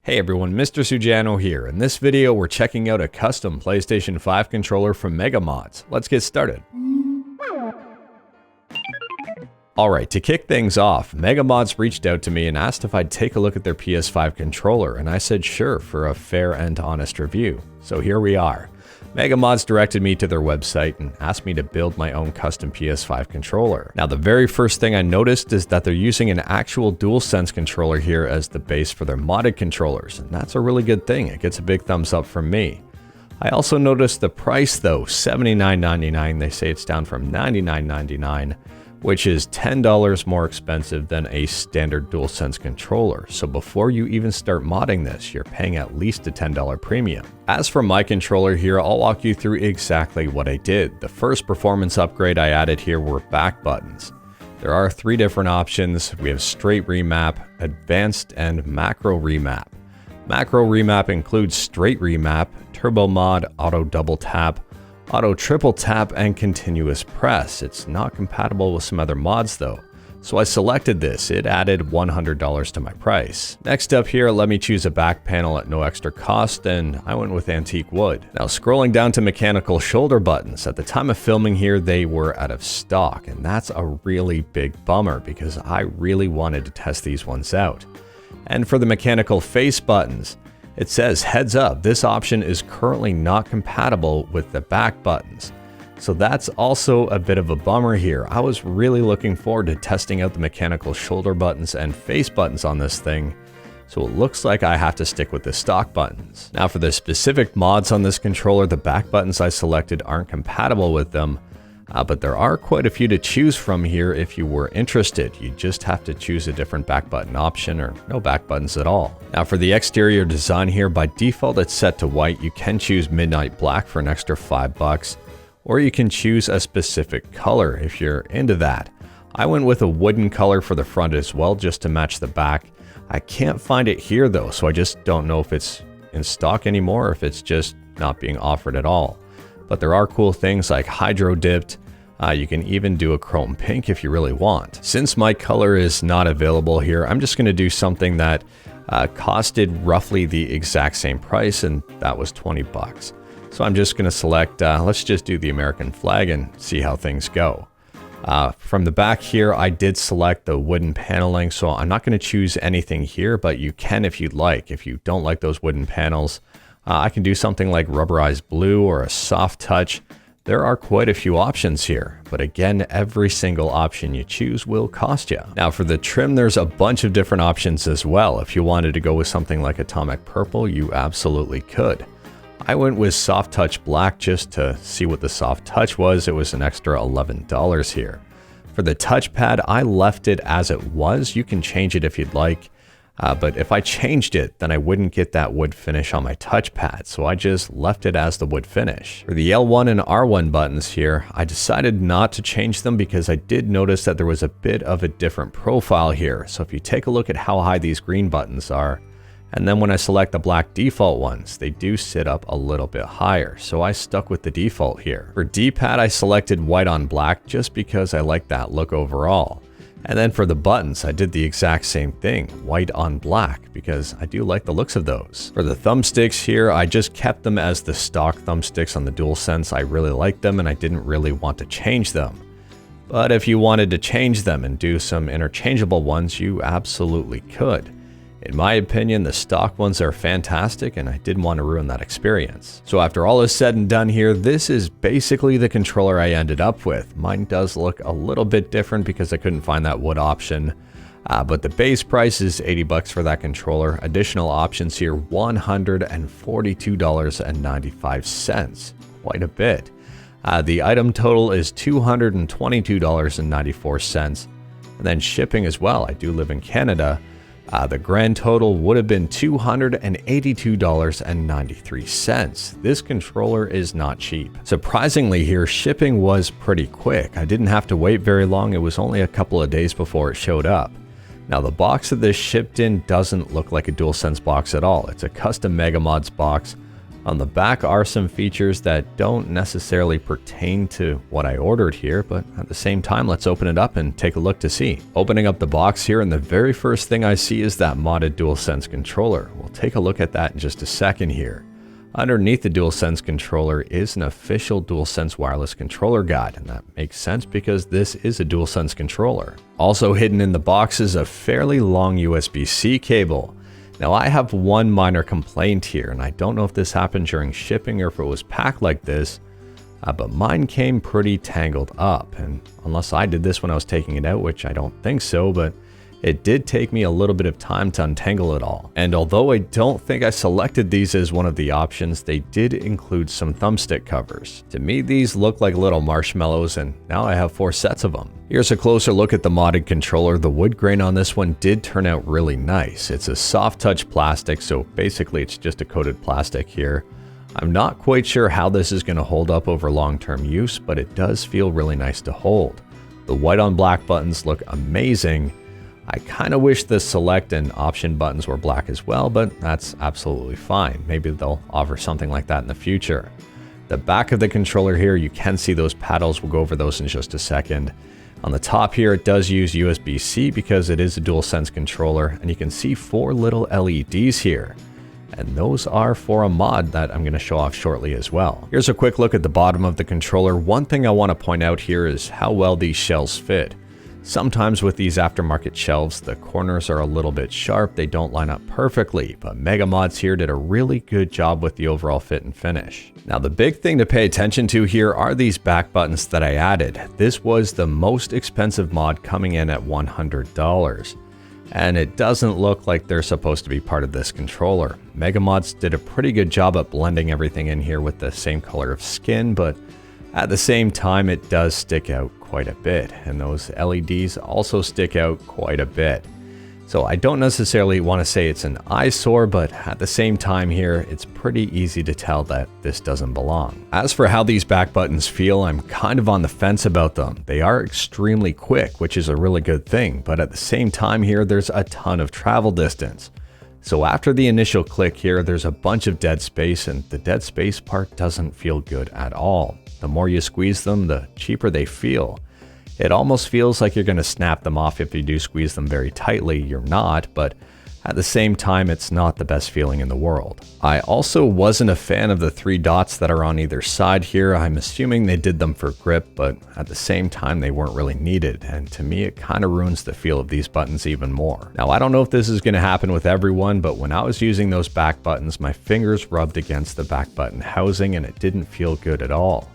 Hey everyone, Mr. Sujano here. In this video, we're checking out a custom PlayStation 5 controller from Megamods. Let's get started. Alright, to kick things off, Megamods reached out to me and asked if I'd take a look at their PS5 controller, and I said sure for a fair and honest review. So here we are. Megamods directed me to their website and asked me to build my own custom PS5 controller. Now the very first thing I noticed is that they're using an actual DualSense controller here as the base for their modded controllers, and that's a really good thing. It gets a big thumbs up from me. I also noticed the price though, $79.99. They say it's down from $99.99, which is $10 more expensive than a standard DualSense controller. So before you even start modding this, you're paying at least a $10 premium. As for my controller here, I'll walk you through exactly what I did. The first performance upgrade I added here were back buttons. There are 3 different options. We have straight remap, advanced, and macro remap. Macro remap includes straight remap, turbo mod, auto double tap, auto triple tap, and continuous press. It's not compatible with some other mods though, so I selected this. It added $100 to my price. Next up here, let me choose a back panel at no extra cost, and I went with antique wood. Now scrolling down to mechanical shoulder buttons, at the time of filming here they were out of stock, and that's a really big bummer because I really wanted to test these ones out. And for the mechanical face buttons, it says, heads up, this option is currently not compatible with the back buttons. So that's also a bit of a bummer here. I was really looking forward to testing out the mechanical shoulder buttons and face buttons on this thing. So it looks like I have to stick with the stock buttons. Now for the specific mods on this controller, the back buttons I selected aren't compatible with them. But there are quite a few to choose from here if you were interested. You just have to choose a different back button option or no back buttons at all. Now for the exterior design here, by default it's set to white. You can choose midnight black for an extra $5, or you can choose a specific color if you're into that. I went with a wooden color for the front as well, just to match the back. I can't find it here though, so I just don't know if it's in stock anymore or if it's just not being offered at all. But there are cool things like hydro dipped. You can even do a chrome pink if you really want. Since my color is not available here, I'm just going to do something that costed roughly the exact same price, and that was $20. So I'm just going to select, let's just do the American flag and see how things go. From the back here, I did select the wooden paneling, so I'm not going to choose anything here, but you can if you'd like. If you don't like those wooden panels, I can do something like rubberized blue or a soft touch. There are quite a few options here, but again, every single option you choose will cost you. Now for the trim, there's a bunch of different options as well. If you wanted to go with something like atomic purple, you absolutely could. I went with soft touch black just to see what the soft touch was. It was an extra $11 here. For the touchpad, I left it as it was. You can change it if you'd like. But if I changed it, then I wouldn't get that wood finish on my touchpad, so I just left it as the wood finish. For the L1 and R1 buttons here, I decided not to change them because I did notice that there was a bit of a different profile here. So if you take a look at how high these green buttons are, and then when I select the black default ones, they do sit up a little bit higher, so I stuck with the default here. For D-pad, I selected white on black just because I like that look overall. And then for the buttons, I did the exact same thing, white on black, because I do like the looks of those. For the thumbsticks here, I just kept them as the stock thumbsticks on the DualSense. I really like them and I didn't really want to change them. But if you wanted to change them and do some interchangeable ones, you absolutely could. In my opinion, the stock ones are fantastic and I didn't want to ruin that experience. So after all is said and done here, this is basically the controller I ended up with. Mine does look a little bit different because I couldn't find that wood option. But the base price is $80 for that controller. Additional options here, $142.95. Quite a bit. The item total is $222.94. And then shipping as well. I do live in Canada. The grand total would have been $282.93. This controller is not cheap. Surprisingly here, shipping was pretty quick. I didn't have to wait very long. It was only a couple of days before it showed up. Now the box that this shipped in doesn't look like a DualSense box at all. It's a custom Megamods box. On the back are some features that don't necessarily pertain to what I ordered here, but at the same time, let's open it up and take a look to see. Opening up the box here, and the very first thing I see is that modded DualSense controller. We'll take a look at that in just a second here. Underneath the DualSense controller is an official DualSense wireless controller guide, and that makes sense because this is a DualSense controller. Also hidden in the box is a fairly long USB-C cable. Now I have one minor complaint here, and I don't know if this happened during shipping or if it was packed like this, but mine came pretty tangled up, and unless I did this when I was taking it out, which I don't think so, but it did take me a little bit of time to untangle it all. And although I don't think I selected these as one of the options, they did include some thumbstick covers. To me, these look like little marshmallows, and now I have 4 sets of them. Here's a closer look at the modded controller. The wood grain on this one did turn out really nice. It's a soft touch plastic, so basically it's just a coated plastic here. I'm not quite sure how this is going to hold up over long-term use, but it does feel really nice to hold. The white on black buttons look amazing. I kind of wish the select and option buttons were black as well, but that's absolutely fine. Maybe they'll offer something like that in the future. The back of the controller here, you can see those paddles. We'll go over those in just a second. On the top here, it does use USB-C because it is a DualSense controller, and you can see 4 little LEDs here. And those are for a mod that I'm going to show off shortly as well. Here's a quick look at the bottom of the controller. One thing I want to point out here is how well these shelves fit. Sometimes with these aftermarket shelves, the corners are a little bit sharp, they don't line up perfectly, but Mega Mods here did a really good job with the overall fit and finish. Now the big thing to pay attention to here are these back buttons that I added. This was the most expensive mod, coming in at $100. And it doesn't look like they're supposed to be part of this controller. Mega Mods did a pretty good job at blending everything in here with the same color of skin, but at the same time, it does stick out quite a bit, and those LEDs also stick out quite a bit. So I don't necessarily want to say it's an eyesore, but at the same time here, it's pretty easy to tell that this doesn't belong. As for how these back buttons feel, I'm kind of on the fence about them. They are extremely quick, which is a really good thing, but at the same time here, there's a ton of travel distance. So after the initial click here, there's a bunch of dead space, and the dead space part doesn't feel good at all. The more you squeeze them, the cheaper they feel. It almost feels like you're going to snap them off if you do squeeze them very tightly. You're not, but at the same time, it's not the best feeling in the world. I also wasn't a fan of the 3 dots that are on either side here. I'm assuming they did them for grip, but at the same time, they weren't really needed. And to me, it kind of ruins the feel of these buttons even more. Now, I don't know if this is going to happen with everyone, but when I was using those back buttons, my fingers rubbed against the back button housing and it didn't feel good at all.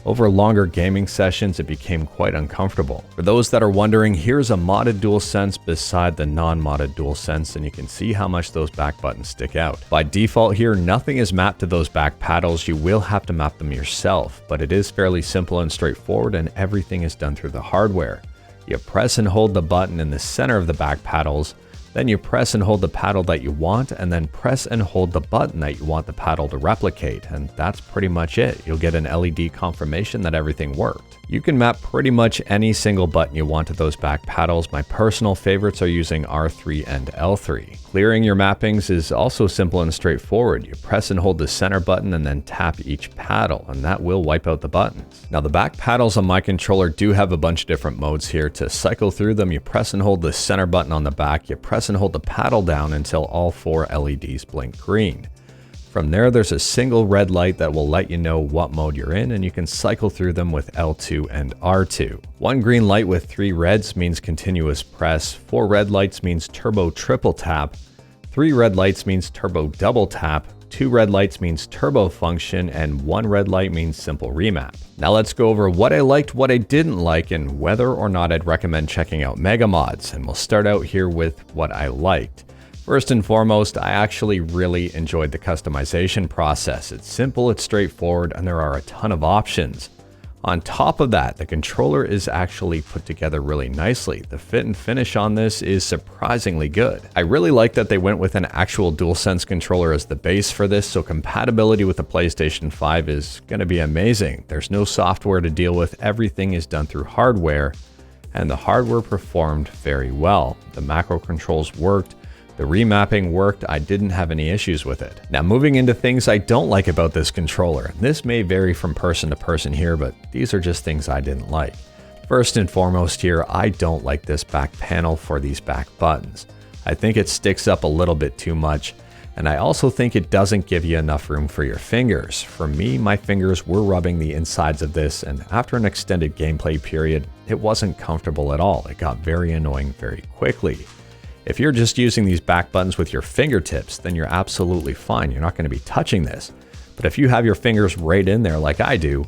Over longer gaming sessions, it became quite uncomfortable. For those that are wondering, here's a modded DualSense beside the non-modded DualSense, and you can see how much those back buttons stick out. By default here, nothing is mapped to those back paddles. You will have to map them yourself, but it is fairly simple and straightforward, and everything is done through the hardware. You press and hold the button in the center of the back paddles, then you press and hold the paddle that you want, and then press and hold the button that you want the paddle to replicate, and that's pretty much it. You'll get an LED confirmation that everything worked. You can map pretty much any single button you want to those back paddles. My personal favorites are using R3 and L3. Clearing your mappings is also simple and straightforward. You press and hold the center button and then tap each paddle, and that will wipe out the buttons. Now the back paddles on my controller do have a bunch of different modes here. To cycle through them, you press and hold the center button on the back, you press and hold the paddle down until all 4 LEDs blink green. From there, there's a single red light that will let you know what mode you're in, and you can cycle through them with L2 and R2. 1 green light with 3 reds means continuous press, 4 red lights means turbo triple tap, 3 red lights means turbo double tap, 2 red lights means turbo function, and 1 red light means simple remap. Now let's go over what I liked, what I didn't like, and whether or not I'd recommend checking out Mega Mods, and we'll start out here with what I liked. First and foremost, I actually really enjoyed the customization process. It's simple, it's straightforward, and there are a ton of options. On top of that, the controller is actually put together really nicely. The fit and finish on this is surprisingly good. I really like that they went with an actual DualSense controller as the base for this, so compatibility with the PlayStation 5 is going to be amazing. There's no software to deal with, everything is done through hardware, and the hardware performed very well. The macro controls worked. The remapping worked, I didn't have any issues with it. Now moving into things I don't like about this controller. This may vary from person to person here, but these are just things I didn't like. First and foremost here, I don't like this back panel for these back buttons. I think it sticks up a little bit too much, and I also think it doesn't give you enough room for your fingers. For me, my fingers were rubbing the insides of this, and after an extended gameplay period, it wasn't comfortable at all. It got very annoying very quickly. If you're just using these back buttons with your fingertips, then you're absolutely fine. You're not going to be touching this. But if you have your fingers right in there like I do,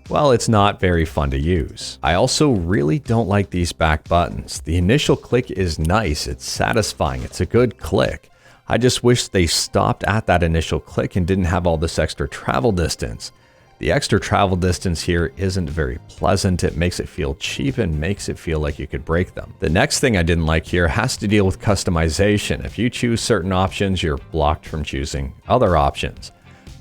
well, it's not very fun to use. I also really don't like these back buttons. The initial click is nice, it's satisfying, it's a good click. I just wish they stopped at that initial click and didn't have all this extra travel distance. The extra travel distance here isn't very pleasant. It makes it feel cheap and makes it feel like you could break them. The next thing I didn't like here has to deal with customization. If you choose certain options, you're blocked from choosing other options.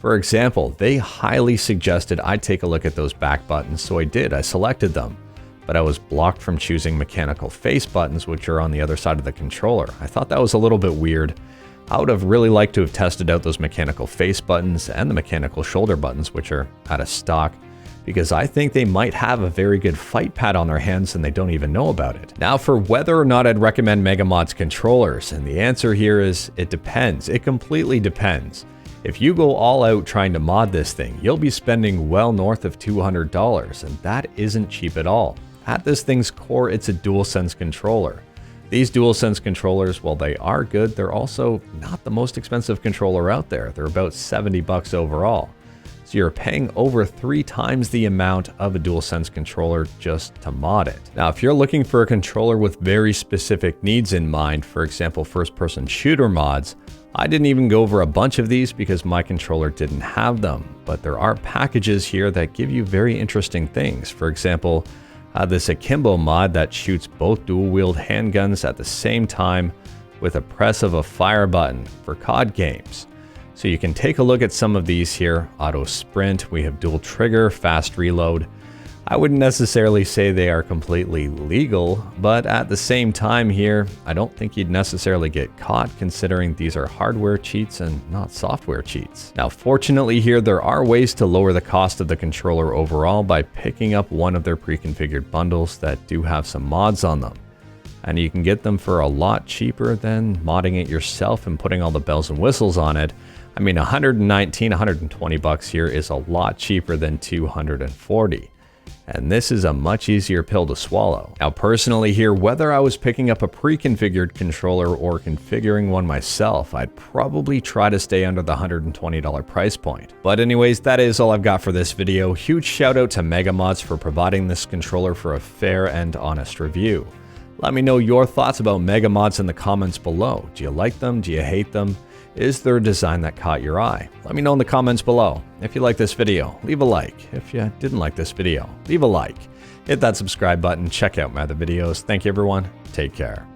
For example, they highly suggested I take a look at those back buttons, so I did. I selected them, but I was blocked from choosing mechanical face buttons, which are on the other side of the controller. I thought that was a little bit weird. I would have really liked to have tested out those mechanical face buttons and the mechanical shoulder buttons, which are out of stock, because I think they might have a very good fight pad on their hands and they don't even know about it. Now for whether or not I'd recommend Megamod's controllers, and the answer here is it depends. It completely depends. If you go all out trying to mod this thing, you'll be spending well north of $200, and that isn't cheap at all. At this thing's core, it's a DualSense controller. These DualSense controllers, while they are good, they're also not the most expensive controller out there. They're about $70 overall. So you're paying over 3 times the amount of a DualSense controller just to mod it. Now, if you're looking for a controller with very specific needs in mind, for example, first-person shooter mods, I didn't even go over a bunch of these because my controller didn't have them. But there are packages here that give you very interesting things. For example, this Akimbo mod that shoots both dual-wield handguns at the same time with a press of a fire button for COD games. So you can take a look at some of these here. Auto sprint, we have dual trigger, fast reload. I wouldn't necessarily say they are completely legal, but at the same time here, I don't think you'd necessarily get caught considering these are hardware cheats and not software cheats. Now, fortunately here, there are ways to lower the cost of the controller overall by picking up one of their pre-configured bundles that do have some mods on them. And you can get them for a lot cheaper than modding it yourself and putting all the bells and whistles on it. I mean, $120 here is a lot cheaper than $240. And this is a much easier pill to swallow. Now personally here, whether I was picking up a pre-configured controller or configuring one myself, I'd probably try to stay under the $120 price point. But anyways, that is all I've got for this video. Huge shout out to Megamods for providing this controller for a fair and honest review. Let me know your thoughts about Megamods in the comments below. Do you like them? Do you hate them? Is there a design that caught your eye? Let me know in the comments below. If you like this video, leave a like. If you didn't like this video, leave a like. Hit that subscribe button, check out my other videos. Thank you everyone, take care.